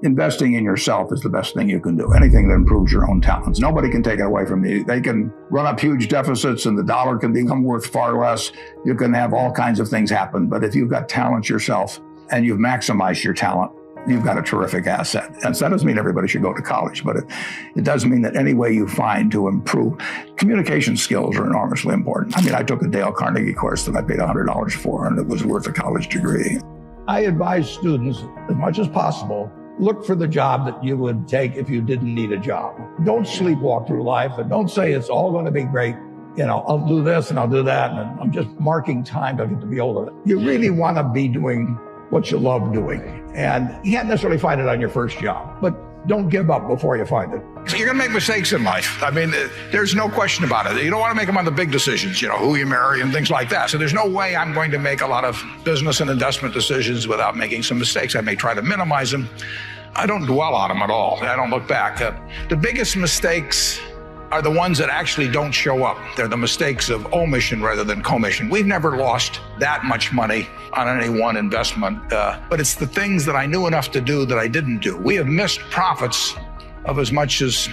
investing in yourself is the best thing you can do. Anything that improves your own talents. Nobody can take it away from you. They can run up huge deficits and the dollar can become worth far less. You can have all kinds of things happen. But if you've got talent yourself and you've maximized your talent, you've got a terrific asset. And so that doesn't mean everybody should go to college, but it does mean that any way you find to improve, communication skills are enormously important. I mean, I took a Dale Carnegie course that I paid $100 for, and it was worth a college degree. I advise students, as much as possible, look for the job that you would take if you didn't need a job. Don't sleepwalk through life, and don't say it's all going to be great. You know, I'll do this and I'll do that, and I'm just marking time to get to be older. You really want to be doing what you love doing. And you can't necessarily find it on your first job, but don't give up before you find it. You're going to make mistakes in life. I mean, there's no question about it. You don't want to make them on the big decisions, who you marry and things like that. So there's no way I'm going to make a lot of business and investment decisions without making some mistakes. I may try to minimize them. I don't dwell on them at all. I don't look back. The biggest mistakes are the ones that actually don't show up. They're the mistakes of omission rather than commission. We've never lost that much money on any one investment, but it's the things that I knew enough to do that I didn't do. We have missed profits of as much as,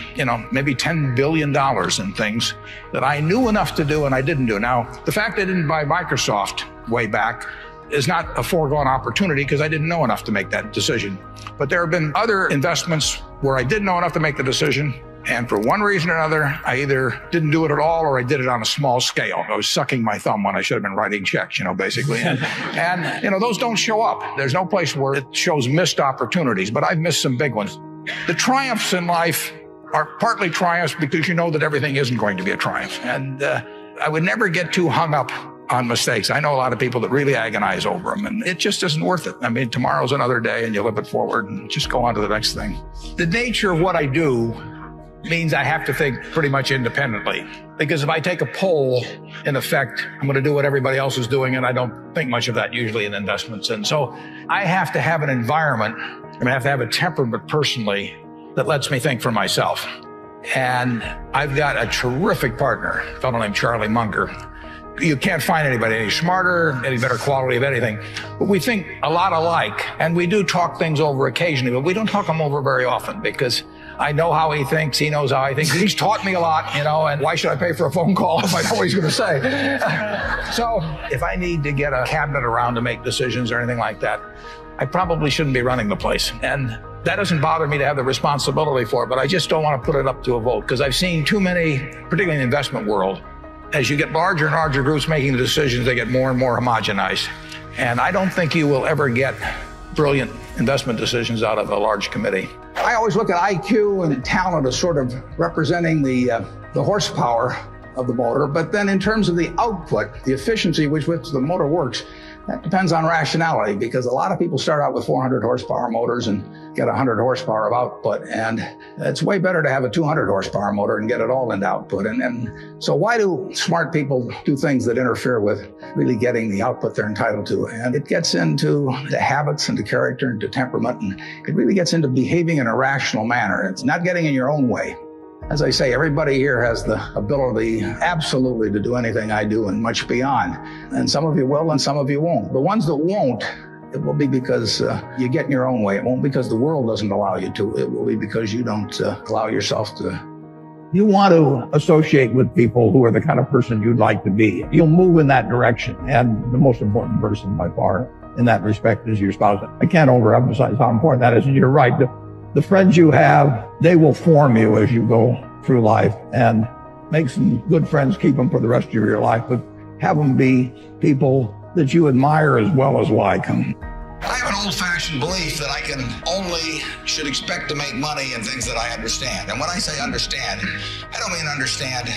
maybe $10 billion in things that I knew enough to do and I didn't do. Now, the fact I didn't buy Microsoft way back is not a foregone opportunity because I didn't know enough to make that decision. But there have been other investments where I did know enough to make the decision, and for one reason or another, I either didn't do it at all or I did it on a small scale. I was sucking my thumb when I should have been writing checks, basically. And those don't show up. There's no place where it shows missed opportunities, but I've missed some big ones. The triumphs in life are partly triumphs because you know that everything isn't going to be a triumph. And I would never get too hung up on mistakes. I know a lot of people that really agonize over them, and it just isn't worth it. I mean, tomorrow's another day and you live it forward and just go on to the next thing. The nature of what I do means I have to think pretty much independently. Because if I take a poll, in effect, I'm going to do what everybody else is doing, and I don't think much of that usually in investments. And so I have to have an environment, I have to have a temperament personally that lets me think for myself. And I've got a terrific partner, a fellow named Charlie Munger. You can't find anybody any smarter, any better quality of anything. But we think a lot alike, and we do talk things over occasionally, but we don't talk them over very often because I know how he thinks, he knows how I think. He's taught me a lot, and why should I pay for a phone call if I know what he's going to say? So if I need to get a cabinet around to make decisions or anything like that, I probably shouldn't be running the place. And that doesn't bother me to have the responsibility for it, but I just don't want to put it up to a vote because I've seen too many, particularly in the investment world, as you get larger and larger groups making the decisions, they get more and more homogenized. And I don't think you will ever get brilliant investment decisions out of a large committee. I always look at IQ and talent as sort of representing the horsepower of the motor, but then in terms of the output, the efficiency with which the motor works, that depends on rationality, because a lot of people start out with 400 horsepower motors and get 100 horsepower of output, and it's way better to have a 200 horsepower motor and get it all into output. And so why do smart people do things that interfere with really getting the output they're entitled to? And it gets into the habits and the character and the temperament, and it really gets into behaving in a rational manner. It's not getting in your own way. As I say, everybody here has the ability absolutely to do anything I do and much beyond. And some of you will and some of you won't. The ones that won't, it will be because you get in your own way. It won't because the world doesn't allow you to. It will be because you don't allow yourself to. You want to associate with people who are the kind of person you'd like to be. You'll move in that direction. And the most important person by far in that respect is your spouse. I can't overemphasize how important that is. And you're right. The friends you have, they will form you as you go through life, and make some good friends, keep them for the rest of your life, but have them be people that you admire as well as like them. I have an old-fashioned belief that I should expect to make money in things that I understand. And when I say understand, I don't mean understand,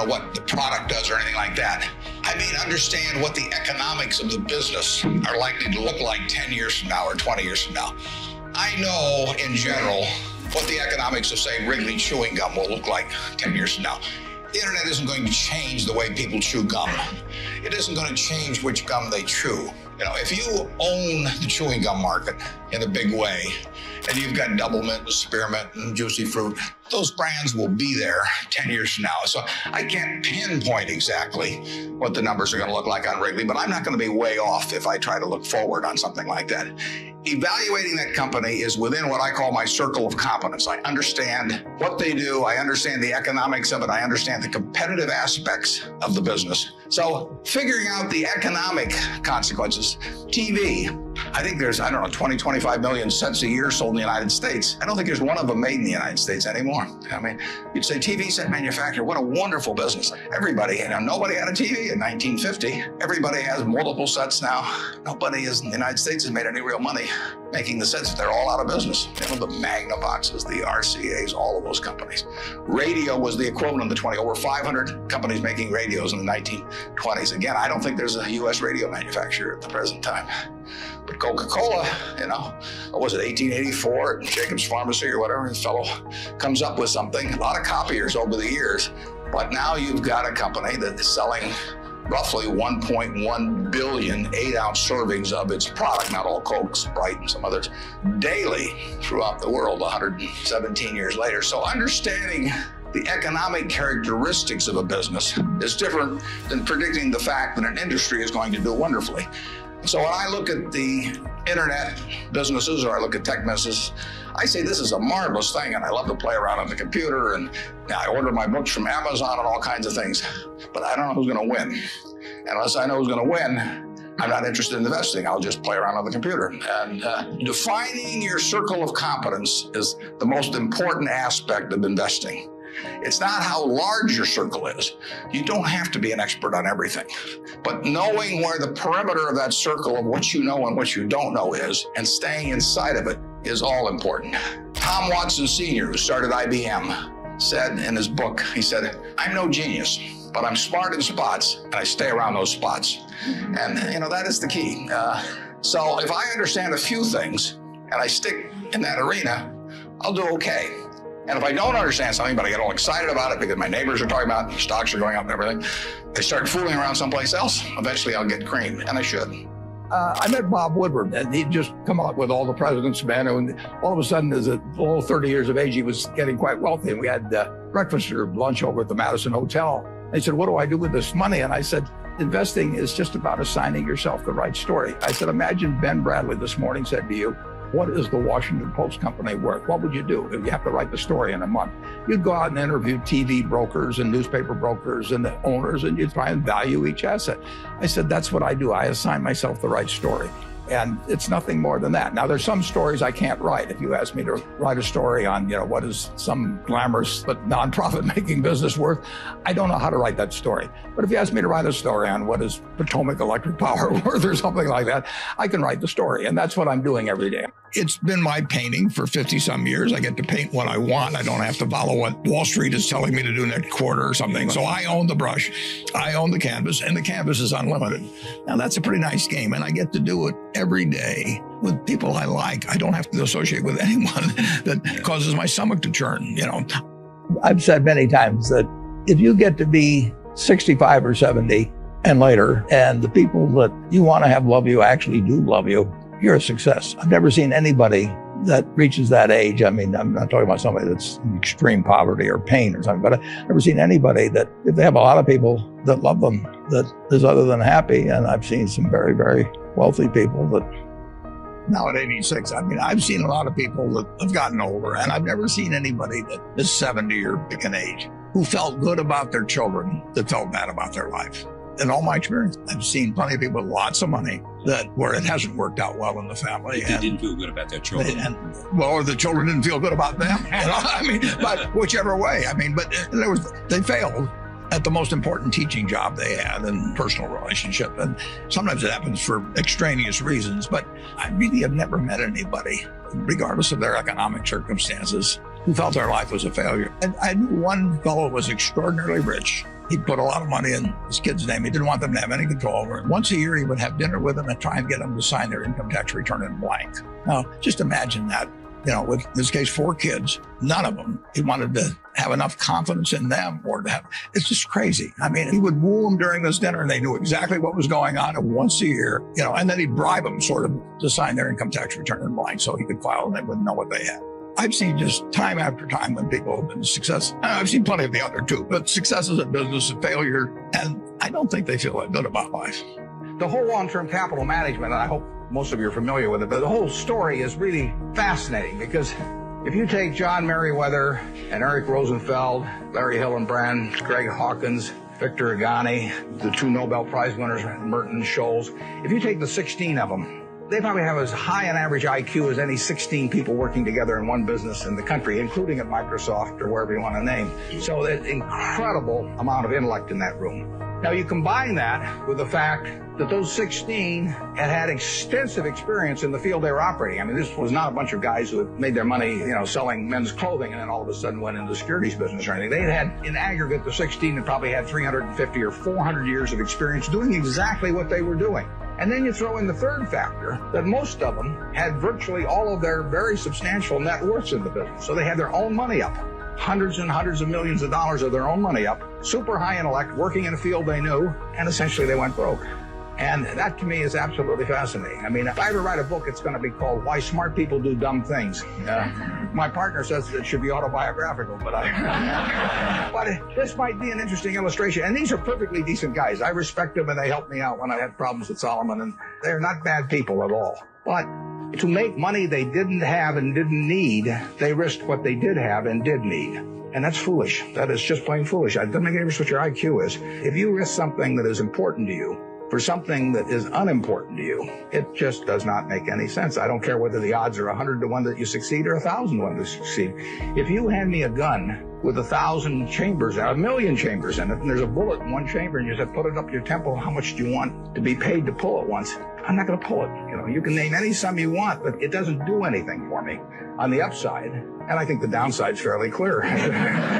what the product does or anything like that. I mean understand what the economics of the business are likely to look like 10 years from now or 20 years from now. I know, in general, what the economics of, say, Wrigley chewing gum will look like 10 years from now. The internet isn't going to change the way people chew gum. It isn't going to change which gum they chew. If you own the chewing gum market in a big way, and you've got Double Mint and Spearmint and Juicy Fruit, those brands will be there 10 years from now. So I can't pinpoint exactly what the numbers are going to look like on Wrigley, but I'm not going to be way off if I try to look forward on something like that. evaluating that company is within what I call my circle of competence. I understand what they do. I understand the economics of it. I understand the competitive aspects of the business. So figuring out the economic consequences, TV, I think there's, 20, 25 million sets a year sold in the United States. I don't think there's one of them made in the United States anymore. I mean, you'd say TV set manufacturer, what a wonderful business. Everybody, nobody had a TV in 1950. Everybody has multiple sets now. Nobody in the United States has made any real money making the sets. They're all out of business. The Magnavoxes, the RCAs, all of those companies. Radio was the equivalent of the 20, over 500 companies making radios in the 1920s. Again, I don't think there's a US radio manufacturer at the present time. But Coca-Cola, what was it, 1884 at Jacobs Pharmacy or whatever, the fellow comes up with something, a lot of copiers over the years. But now you've got a company that is selling roughly 1.1 billion 8-ounce servings of its product, not all Coke, Sprite, and some others, daily throughout the world 117 years later. So understanding the economic characteristics of a business is different than predicting the fact that an industry is going to do wonderfully. So when I look at the internet businesses, or I look at tech businesses, I say this is a marvelous thing, and I love to play around on the computer, and I order my books from Amazon and all kinds of things, but I don't know who's going to win. And unless I know who's going to win, I'm not interested in investing. I'll just play around on the computer. And defining your circle of competence is the most important aspect of investing. It's not how large your circle is. You don't have to be an expert on everything. But knowing where the perimeter of that circle of what you know and what you don't know is, and staying inside of it, is all important. Tom Watson Sr., who started IBM, said in his book, he said, "I'm no genius, but I'm smart in spots, and I stay around those spots." And that is the key. So if I understand a few things, and I stick in that arena, I'll do okay. And if I don't understand something, but I get all excited about it because my neighbors are talking about it, stocks are going up and everything, I start fooling around someplace else, eventually I'll get creamed, and I should. I met Bob Woodward, and he'd just come out with all the president's men, and all of a sudden, as a below 30 years of age, he was getting quite wealthy, and we had breakfast or lunch over at the Madison Hotel. He said, "What do I do with this money?" And I said, "Investing is just about assigning yourself the right story." I said, "Imagine Ben Bradley this morning said to you, 'What is the Washington Post company worth?' What would you do if you have to write the story in a month?" You'd go out and interview TV brokers and newspaper brokers and the owners, and you'd try and value each asset. I said, "That's what I do. I assign myself the right story." And it's nothing more than that. Now, there's some stories I can't write. If you ask me to write a story on, what is some glamorous but non-profit making business worth, I don't know how to write that story. But if you ask me to write a story on what is Potomac Electric Power worth or something like that, I can write the story. And that's what I'm doing every day. It's been my painting for 50-some years. I get to paint what I want. I don't have to follow what Wall Street is telling me to do next quarter or something. So I own the brush, I own the canvas, and the canvas is unlimited. Now, that's a pretty nice game, and I get to do it every day with people I like. I don't have to associate with anyone that causes my stomach to churn, I've said many times that if you get to be 65 or 70 and later, and the people that you want to have love you actually do love you, you're a success. I've never seen anybody that reaches that age. I mean, I'm not talking about somebody that's in extreme poverty or pain or something, but I've never seen anybody that, if they have a lot of people that love them, that is other than happy. And I've seen some very, very wealthy people that now at 86, I've seen a lot of people that have gotten older, and I've never seen anybody that is 70 or pick an age who felt good about their children that felt bad about their life. In all my experience, I've seen plenty of people with lots of money where it hasn't worked out well in the family. They didn't feel good about their children. Or the children didn't feel good about them. But whichever way. But they failed at the most important teaching job they had in personal relationship. And sometimes it happens for extraneous reasons, but I really have never met anybody, regardless of their economic circumstances, who felt their life was a failure. And I knew one fellow was extraordinarily rich. He put a lot of money in his kid's name. He didn't want them to have any control over it. Once a year, he would have dinner with them and try and get them to sign their income tax return in blank. Now, just imagine that, with, in this case, 4 kids, none of them, he wanted to have enough confidence in them or to have, it's just crazy. He would woo them during this dinner and they knew exactly what was going on, and once a year, and then he'd bribe them sort of to sign their income tax return in blank so he could file and they wouldn't know what they had. I've seen just time after time when people have been successful. I've seen plenty of the other too, but successes in business and failure, and I don't think they feel that good about life. The whole long-term capital management, and I hope most of you are familiar with it, but the whole story is really fascinating because if you take John Merriweather and Eric Rosenfeld, Larry Hillenbrand, Greg Hawkins, Victor Agani, the 2 Nobel Prize winners, Merton and Scholes, if you take the 16 of them, they probably have as high an average IQ as any 16 people working together in one business in the country, including at Microsoft or wherever you want to name. So there's an incredible amount of intellect in that room. Now you combine that with the fact that those 16 had extensive experience in the field they were operating. I mean, this was not a bunch of guys who had made their money, selling men's clothing and then all of a sudden went into the securities business or anything. They had, in aggregate, the 16 had probably had 350 or 400 years of experience doing exactly what they were doing. And then you throw in the third factor that most of them had virtually all of their very substantial net worths in the business. So they had their own money up. Hundreds and hundreds of millions of dollars of their own money up, super high intellect, working in a field they knew, and essentially they went broke. And that to me is absolutely fascinating. I mean, if I ever write a book, it's going to be called Why Smart People Do Dumb Things. My partner says it should be autobiographical, but this might be an interesting illustration. And these are perfectly decent guys. I respect them and they helped me out when I had problems with Solomon, and they're not bad people at all. But to make money they didn't have and didn't need, they risked what they did have and did need. And that's foolish. That is just plain foolish. It doesn't make any difference what your IQ is. If you risk something that is important to you for something that is unimportant to you, it just does not make any sense. I don't care whether the odds are 100 to 1 that you succeed or 1,000 to 1 that you succeed. If you hand me a gun with 1,000 chambers, 1,000,000 chambers in it, and there's a bullet in one chamber, and you said, put it up your temple, how much do you want to be paid to pull it once? I'm not going to pull it. You can name any sum you want, but it doesn't do anything for me on the upside. And I think the downside's fairly clear.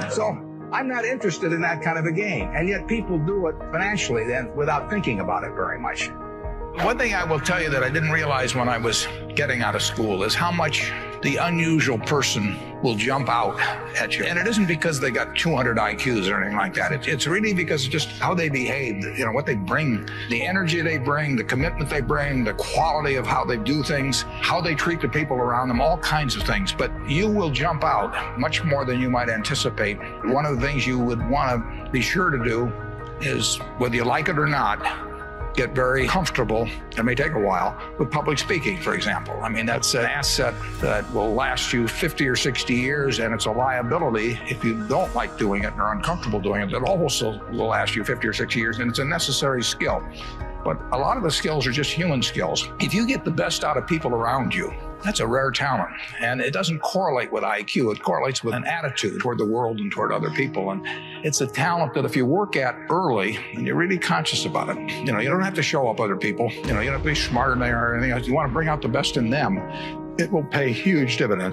So I'm not interested in that kind of a game. And yet people do it financially then without thinking about it very much. One thing I will tell you that I didn't realize when I was getting out of school is how much the unusual person will jump out at you. And it isn't because they got 200 IQs or anything like that. It's really because of just how they behave, what they bring, the energy they bring, the commitment they bring, the quality of how they do things, how they treat the people around them, all kinds of things. But you will jump out much more than you might anticipate. One of the things you would want to be sure to do is, whether you like it or not, get very comfortable, it may take a while, with public speaking, for example. I mean, that's an asset that will last you 50 or 60 years, and it's a liability if you don't like doing it and are uncomfortable doing it. That also will last you 50 or 60 years, and it's a necessary skill. But a lot of the skills are just human skills. If you get the best out of people around you, that's a rare talent. And it doesn't correlate with IQ. It correlates with an attitude toward the world and toward other people. And it's a talent that if you work at early and you're really conscious about it, you don't have to show up other people. You don't have to be smarter than they are or anything else. You want to bring out the best in them. It will pay huge dividends.